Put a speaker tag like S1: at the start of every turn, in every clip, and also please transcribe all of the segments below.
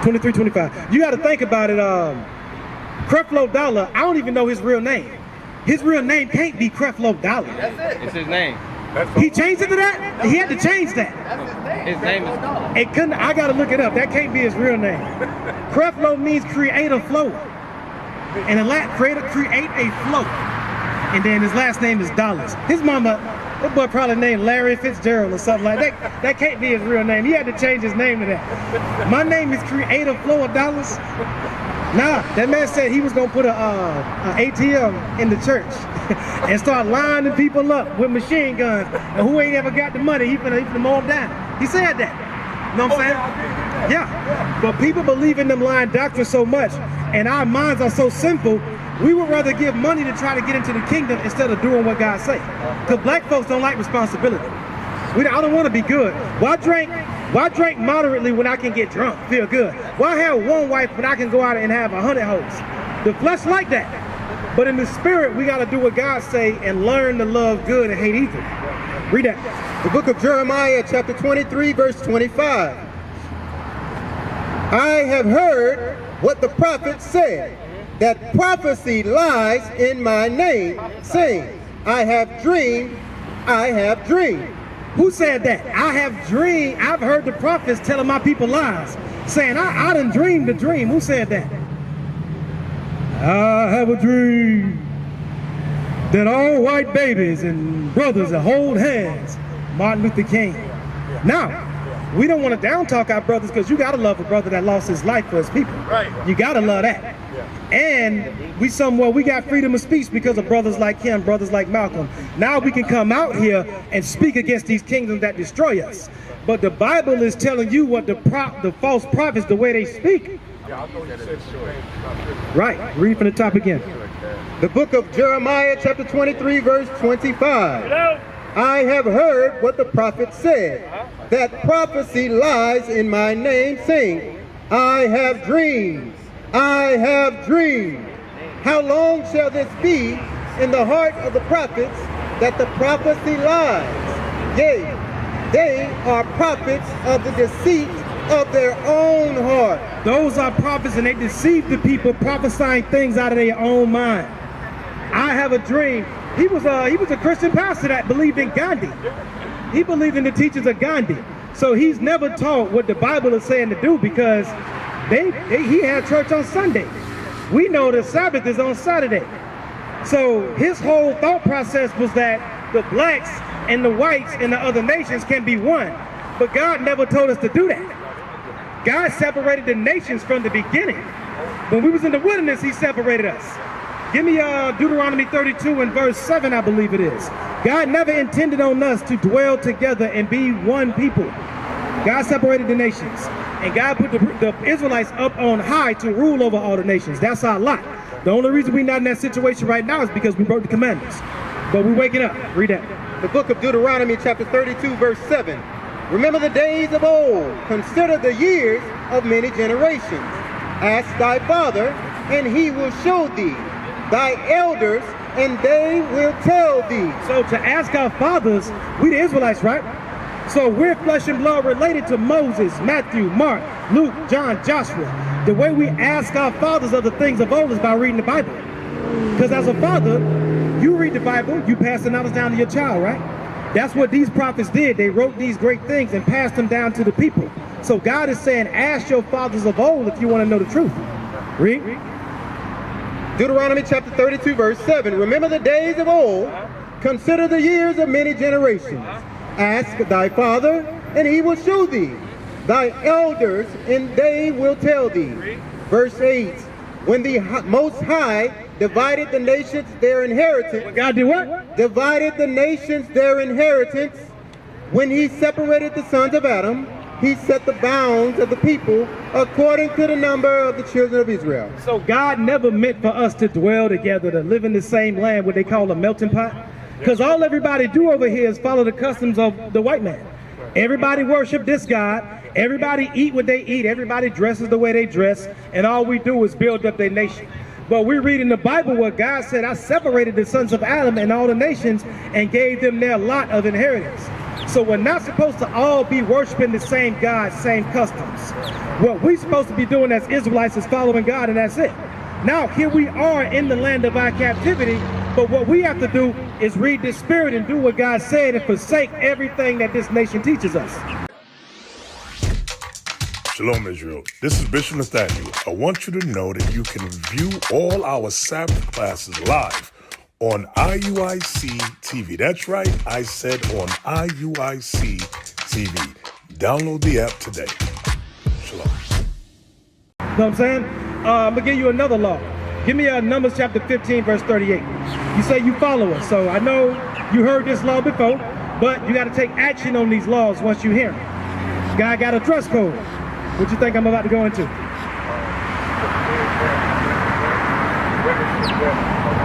S1: 23, 25. You got to think about it. Creflo Dollar, I don't even know his real name. His real name can't be Creflo Dollar.
S2: That's it. It's his name.
S1: He changed it to that? He had to change that.
S2: That's his name. His name is...
S1: It couldn't, I got to look it up. That can't be his real name. Creflo means create a flow. And in Latin, create a flow. And then his last name is Dollars. His mama, that boy probably named Larry Fitzgerald or something like that. That can't be his real name. He had to change his name to that. My name is Creative Flow of Dollars. Nah, that man said he was gonna put a ATM in the church and start lining people up with machine guns. And who ain't ever got the money, he finna mow them down. He said that. You know what I'm saying? Yeah. But people believe in them lying doctrines so much, and our minds are so simple, we would rather give money to try to get into the kingdom instead of doing what God say. Because black folks don't like responsibility. I don't want to be good. Why drink moderately when I can get drunk, feel good? Why have one wife when I can go out and have 100 hoes? The flesh like that. But in the spirit, we got to do what God say and learn to love good and hate evil. Read that.
S3: The book of Jeremiah, chapter 23, verse 25. I have heard what the prophet said, that prophecy lies in my name, saying, I have dreamed, I have dreamed.
S1: Who said that? I have dreamed. I've heard the prophets telling my people lies, saying, I done dreamed the dream. Who said that? I have a dream that all white babies and brothers that hold hands, Martin Luther King. Now, we don't want to down talk our brothers, because you got to love a brother that lost his life for his people.
S3: Right.
S1: You got to love that. And we got freedom of speech because of brothers like him, brothers like Malcolm. Now we can come out here and speak against these kingdoms that destroy us. But the Bible is telling you what the false prophets, the way they speak. Right, read from the top again.
S3: The book of Jeremiah, chapter 23, verse 25. I have heard what the prophet said, that prophecy lies in my name, saying, I have dreams, I have dreamed. How long shall this be in the heart of the prophets, that the prophecy lies? Yea, they are prophets of the deceit of their own heart.
S1: Those are prophets, and they deceive the people, prophesying things out of their own mind. I have a dream. He was a Christian pastor that believed in Gandhi. He believed in the teachings of Gandhi. So he's never taught what the Bible is saying to do, because he had church on Sunday. We know the Sabbath is on Saturday. So his whole thought process was that the blacks and the whites and the other nations can be one. But God never told us to do that. God separated the nations from the beginning. When we was in the wilderness, he separated us. Give me Deuteronomy 32 and verse 7, I believe it is. God never intended on us to dwell together and be one people. God separated the nations. And God put the Israelites up on high to rule over all the nations. That's our lot. The only reason we're not in that situation right now is because we broke the commandments. But we're waking up. Read that.
S3: The book of Deuteronomy, chapter 32, verse 7. Remember the days of old. Consider the years of many generations. Ask thy father, and he will show thee. Thy elders, and they will tell thee.
S1: So to ask our fathers, we the Israelites, right? So we're flesh and blood related to Moses, Matthew, Mark, Luke, John, Joshua. The way we ask our fathers of the things of old is by reading the Bible. Because as a father, you read the Bible, you pass the knowledge down to your child, right? That's what these prophets did. They wrote these great things and passed them down to the people. So God is saying, ask your fathers of old if you want to know the truth. Read.
S3: Deuteronomy chapter 32, verse 7. Remember the days of old. Consider the years of many generations. Ask thy father, and he will show thee. Thy elders, and they will tell thee. Verse 8. When the Most High divided the nations their inheritance.
S1: God did what?
S3: Divided the nations their inheritance. When he separated the sons of Adam, he set the bounds of the people according to the number of the children of Israel.
S1: So God never meant for us to dwell together, to live in the same land, what they call a melting pot. Because all everybody do over here is follow the customs of the white man. Everybody worship this God. Everybody eat what they eat. Everybody dresses the way they dress. And all we do is build up their nation. But we read in the Bible where God said, I separated the sons of Adam and all the nations and gave them their lot of inheritance. So we're not supposed to all be worshiping the same God, same customs. What we're supposed to be doing as Israelites is following God, and that's it. Now, here we are in the land of our captivity, but what we have to do is read the Spirit and do what God said and forsake everything that this nation teaches us.
S4: Shalom, Israel. This is Bishop Nathaniel. I want you to know that you can view all our Sabbath classes live on IUIC TV. That's right, I said on IUIC TV. Download the app today. Shalom.
S1: You know what I'm saying? I'm going to give you another law. Give me Numbers chapter 15, verse 38. You say you follow us, so I know you heard this law before, but you got to take action on these laws once you hear them. God got a dress code. What you think I'm about to go into?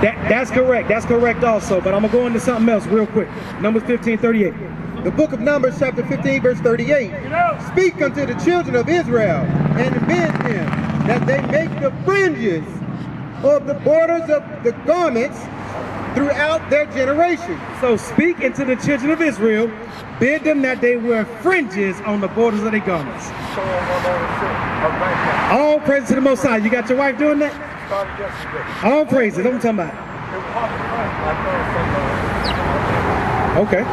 S1: That's correct. That's correct also, but I'm going to go into something else real quick. Numbers 15, 38.
S3: The book of Numbers chapter 15 verse 38. Speak unto the children of Israel and bid them that they make the fringes of the borders of the garments throughout their generations.
S1: So speak unto the children of Israel, bid them that they wear fringes on the borders of their garments. All praise to the Most High. You got your wife doing that? All praises. What I'm talking about. Okay.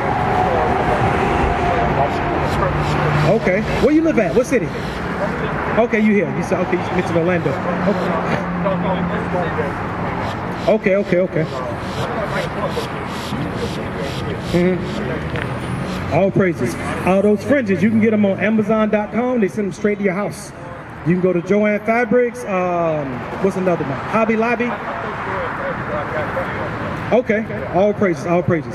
S1: Okay. Where you live at? What city? Okay, you here. You said, okay, you mentioned Orlando. Okay. Okay. All praises. All those fringes, you can get them on Amazon.com. They send them straight to your house. You can go to Joanne Fabrics. What's another one? Hobby Lobby. Okay. All praises. All praises.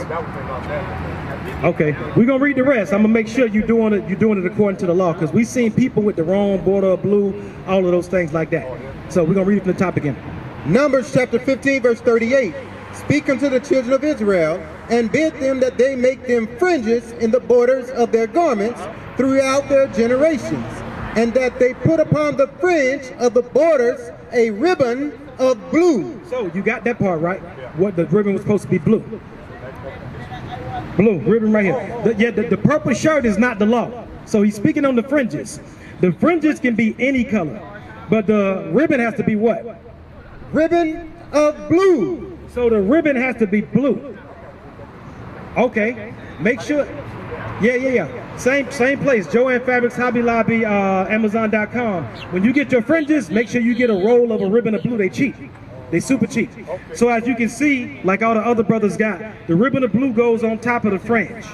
S1: Okay. We're gonna read the rest. I'm gonna make sure you're doing it according to the law, because we've seen people with the wrong border of blue, all of those things like that. So we're gonna read it from the top again.
S3: Numbers chapter 15 verse 38. Speak unto the children of Israel and bid them that they make them fringes in the borders of their garments throughout their generations, and that they put upon the fringe of the borders a ribbon of blue.
S1: So you got that part right. What the ribbon was supposed to be blue. Blue ribbon right here. The purple shirt is not the law. So he's speaking on the fringes. The fringes can be any color, but the ribbon has to be what?
S3: Ribbon of blue.
S1: So the ribbon has to be blue. Okay. Make sure. Yeah. Same place. Joanne Fabrics, Hobby Lobby, Amazon.com. When you get your fringes, make sure you get a roll of a ribbon of blue. They cheap. They super cheap. So as you can see, like all the other brothers got, the ribbon of blue goes on top of the fringe.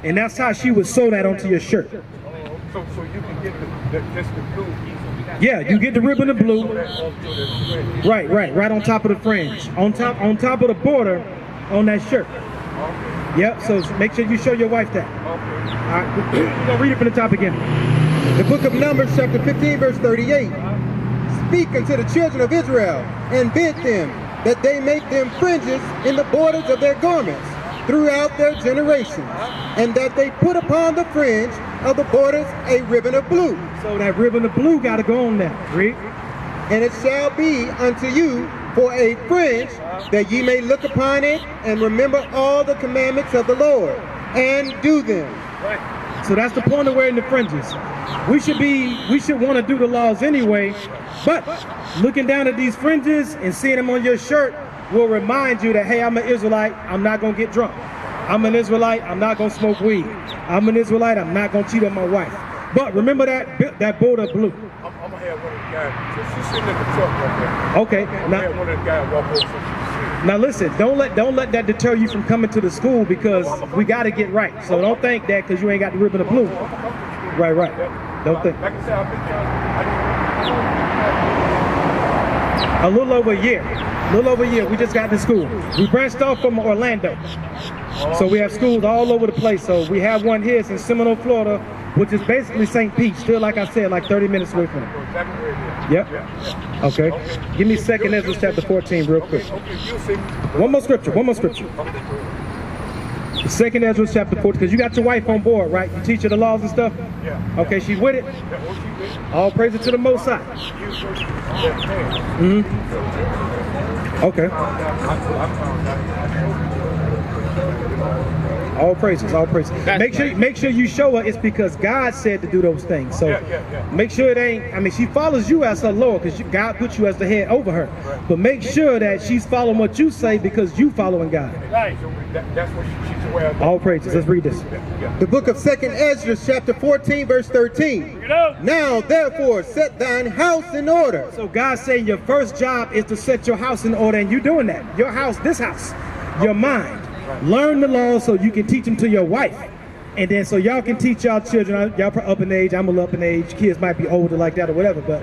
S1: And that's how she would sew that onto your shirt.
S5: So you can get just the blue easily.
S1: Yeah, you get the ribbon of blue. Right on top of the fringe. On top of the border on that shirt. Yep, so make sure you show your wife that. All right, we're gonna read it from the top again.
S3: The book of Numbers chapter 15 verse 38. Speak unto the children of Israel and bid them that they make them fringes in the borders of their garments throughout their generations, and that they put upon the fringe of the borders a ribbon of blue.
S1: So that ribbon of blue got to go on there. Read.
S3: And it shall be unto you for a fringe, that ye may look upon it and remember all the commandments of the Lord and do them.
S1: Right. So that's the point of wearing the fringes. We should want to do the laws anyway, but looking down at these fringes and seeing them on your shirt will remind you that, hey, I'm an Israelite, I'm not going to get drunk. I'm an Israelite, I'm not going to smoke weed. I'm an Israelite, I'm not going to cheat on my wife. But remember that border blue.
S5: I'm going to have one of the guys, she's sitting in the truck right there.
S1: Okay.
S5: I'm going to have one of the guys walk over so she can see.
S1: Now listen, don't let that deter you from coming to the school, because we got to get right. So don't think that because you ain't got the ribbon of blue. Right. Don't think.
S5: Like I said, I've been trying
S1: A little over a year. We just got to school. We branched off from Orlando. So we have schools all over the place. So we have one here in Seminole, Florida, which is basically St. Pete. Still, like I said, like 30 minutes away from it. Yep. Okay. Give me 2nd Ezra chapter 14 real quick. One more scripture. 2nd Ezra chapter 14, because you got your wife on board, right? You teach her the laws and stuff?
S5: Yeah.
S1: Okay, she's with it? All praise to the Most High. Okay. All praises, all praises.
S2: That's
S1: Make sure you show her it's because God said to do those things. So make sure it ain't. I mean, she follows you as her Lord because God put you as the head over her.
S5: Right.
S1: But make sure that she's following what you say because you following God.
S5: Right. So that's what she's aware of.
S1: All praises. Let's read this.
S3: The book of 2nd Ezra, chapter 14, verse 13. Now, therefore, set thine house in order.
S1: So God saying your first job is to set your house in order, and you're doing that. Your house, this house, your mind. Learn the laws so you can teach them to your wife. And then so y'all can teach y'all children. Y'all up in age, I'm a little up in age. Kids might be older like that or whatever. But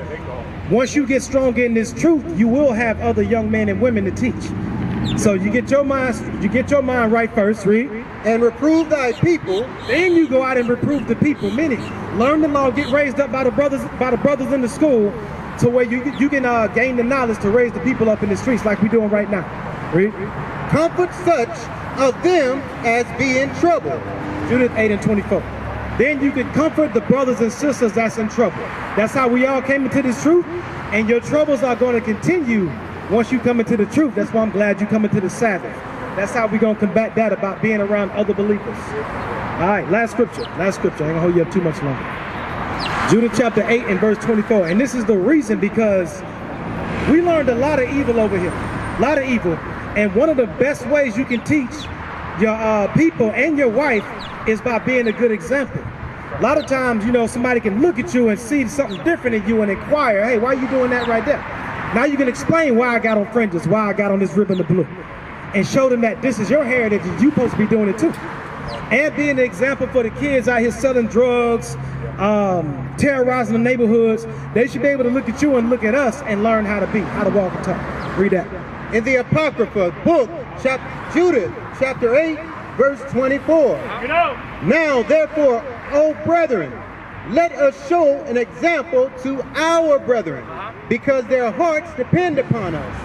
S1: once you get stronger in this truth, you will have other young men and women to teach. So you get your mind right first, read.
S3: And reprove thy people.
S1: Then you go out and reprove the people. Meaning, learn the law, get raised up by the brothers in the school, to where you can gain the knowledge to raise the people up in the streets like we're doing right now. Read.
S3: Comfort such of them as be in trouble.
S1: Judith 8 and 24. Then you can comfort the brothers and sisters that's in trouble. That's how we all came into this truth, and your troubles are going to continue once you come into the truth. That's why I'm glad you come into the Sabbath. That's how we're going to combat that about being around other believers. All right, last scripture. I ain't going to hold you up too much longer. Judith chapter 8 and verse 24. And this is the reason, because we learned a lot of evil over here. A lot of evil. And one of the best ways you can teach your people and your wife is by being a good example. A lot of times, somebody can look at you and see something different in you and inquire, hey, why are you doing that right there? Now you can explain why I got on fringes, why I got on this ribbon of blue, and show them that this is your heritage and you're supposed to be doing it too. And being an example for the kids out here selling drugs, terrorizing the neighborhoods. They should be able to look at you and look at us and learn how to walk and talk. Read that.
S3: In the Apocrypha book, Judith, chapter 8, verse 24. Now, therefore, O brethren, let us show an example to our brethren, because their hearts depend upon us,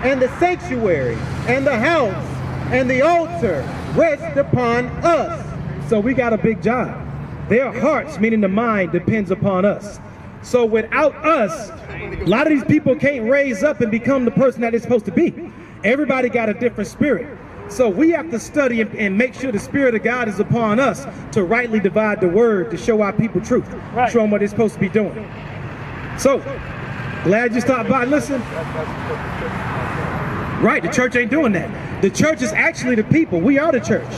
S3: and the sanctuary, and the house, and the altar rest upon us.
S1: So we got a big job. Their hearts, meaning the mind, depends upon us. So without us, a lot of these people can't raise up and become the person that they're supposed to be. Everybody got a different spirit. So we have to study and make sure the Spirit of God is upon us to rightly divide the word, to show our people truth, show them what they're supposed to be doing. So, glad you stopped by. Listen. Right, the church ain't doing that. The church is actually the people. We are the church.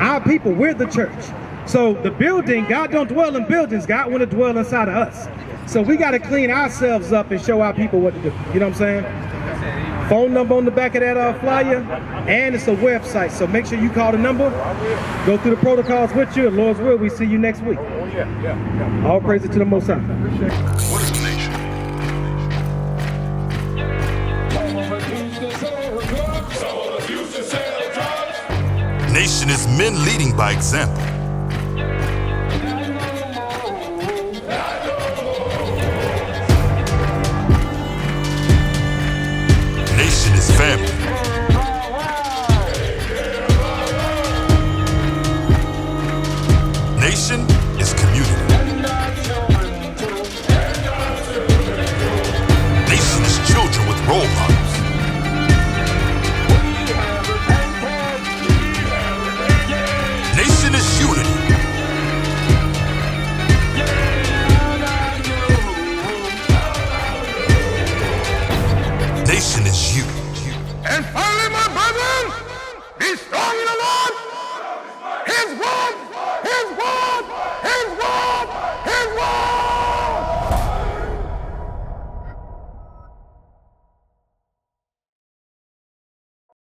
S1: Our people, we're the church. So the building, God don't dwell in buildings. God want to dwell inside of us. So we got to clean ourselves up and show our people what to do. You know what I'm saying? Phone number on the back of that flyer, and it's a website. So make sure you call the number, go through the protocols with you. Lord's will, we see you next week. All praises to the Most High.
S4: What is a nation?
S6: Nation is men leading by example. Nation is family. Nation is community. Nation is children with role models. Nation is unity. Nation is you.
S5: And finally, my brethren, be strong in the Lord. His word